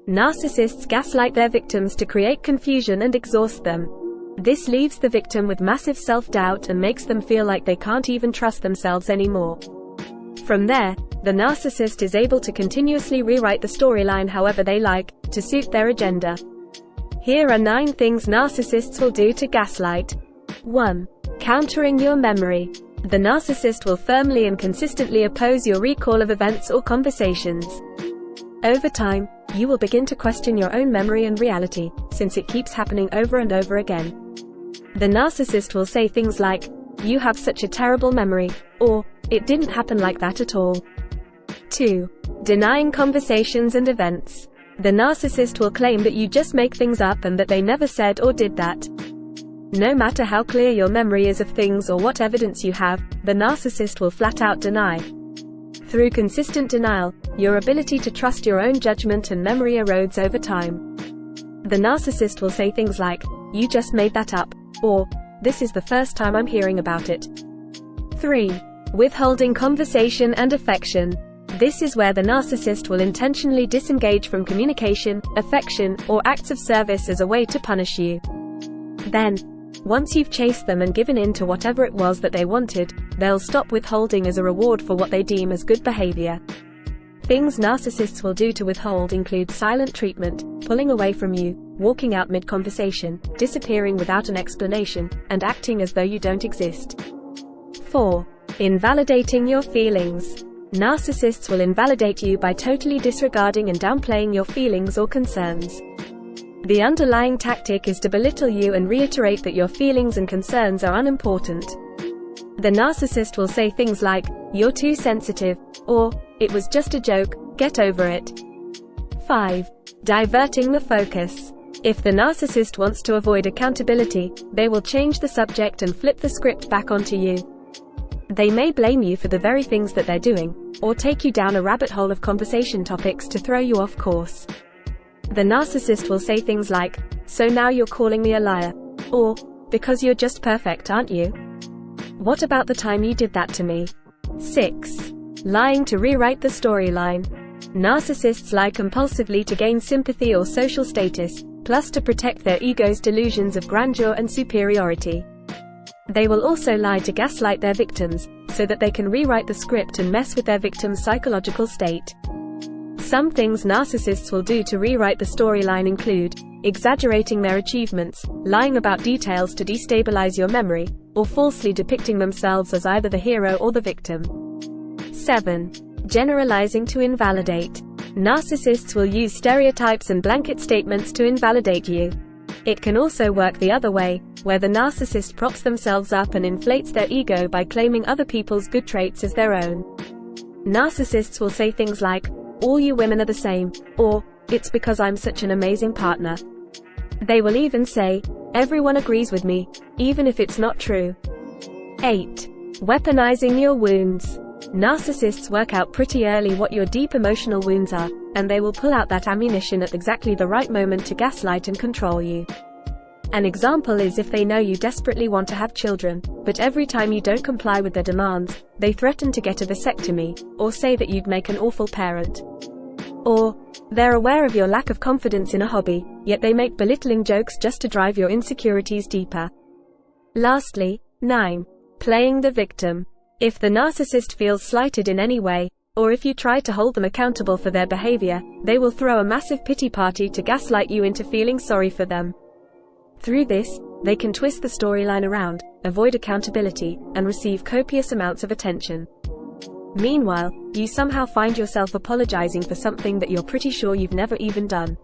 Narcissists gaslight their victims to create confusion and exhaust them. This leaves the victim with massive self-doubt and makes them feel like they can't even trust themselves anymore. From there, the narcissist is able to continuously rewrite the storyline however they like, to suit their agenda. Here are 9 things narcissists will do to gaslight. 1. Countering your memory. The narcissist will firmly and consistently oppose your recall of events or conversations. Over time, you will begin to question your own memory and reality, since it keeps happening over and over again. The narcissist will say things like, "You have such a terrible memory," or, "It didn't happen like that at all." 2. Denying conversations and events. The narcissist will claim that you just make things up and that they never said or did that. No matter how clear your memory is of things or what evidence you have, the narcissist will flat out deny. Through consistent denial, your ability to trust your own judgment and memory erodes over time. The narcissist will say things like, "You just made that up," or, "This is the first time I'm hearing about it." 3. Withholding conversation and affection. This is where the narcissist will intentionally disengage from communication, affection, or acts of service as a way to punish you. Then, once you've chased them and given in to whatever it was that they wanted, they'll stop withholding as a reward for what they deem as good behavior. Things narcissists will do to withhold include silent treatment, pulling away from you, walking out mid-conversation, disappearing without an explanation, and acting as though you don't exist. 4. Invalidating your feelings. Narcissists will invalidate you by totally disregarding and downplaying your feelings or concerns. The underlying tactic is to belittle you and reiterate that your feelings and concerns are unimportant. The narcissist will say things like, "You're too sensitive," or, "It was just a joke, get over it." 5. Diverting the focus. If the narcissist wants to avoid accountability, they will change the subject and flip the script back onto you. They may blame you for the very things that they're doing, or take you down a rabbit hole of conversation topics to throw you off course. The narcissist will say things like, "So now you're calling me a liar," or, "Because you're just perfect, aren't you? What about the time you did that to me?" 6. Lying to rewrite the storyline. Narcissists lie compulsively to gain sympathy or social status, plus to protect their ego's delusions of grandeur and superiority. They will also lie to gaslight their victims, so that they can rewrite the script and mess with their victim's psychological state. Some things narcissists will do to rewrite the storyline include exaggerating their achievements, lying about details to destabilize your memory, or falsely depicting themselves as either the hero or the victim. 7. Generalizing to invalidate. Narcissists will use stereotypes and blanket statements to invalidate you. It can also work the other way, where the narcissist props themselves up and inflates their ego by claiming other people's good traits as their own. Narcissists will say things like, "All you women are the same," or, "It's because I'm such an amazing partner." They will even say, "Everyone agrees with me," even if it's not true. 8. Weaponizing your wounds. Narcissists work out pretty early what your deep emotional wounds are, and they will pull out that ammunition at exactly the right moment to gaslight and control you. An example is if they know you desperately want to have children, but every time you don't comply with their demands, they threaten to get a vasectomy, or say that you'd make an awful parent. Or, they're aware of your lack of confidence in a hobby, yet they make belittling jokes just to drive your insecurities deeper. Lastly, 9. Playing the victim. If the narcissist feels slighted in any way, or if you try to hold them accountable for their behavior, they will throw a massive pity party to gaslight you into feeling sorry for them. Through this, they can twist the storyline around, avoid accountability, and receive copious amounts of attention. Meanwhile, you somehow find yourself apologizing for something that you're pretty sure you've never even done.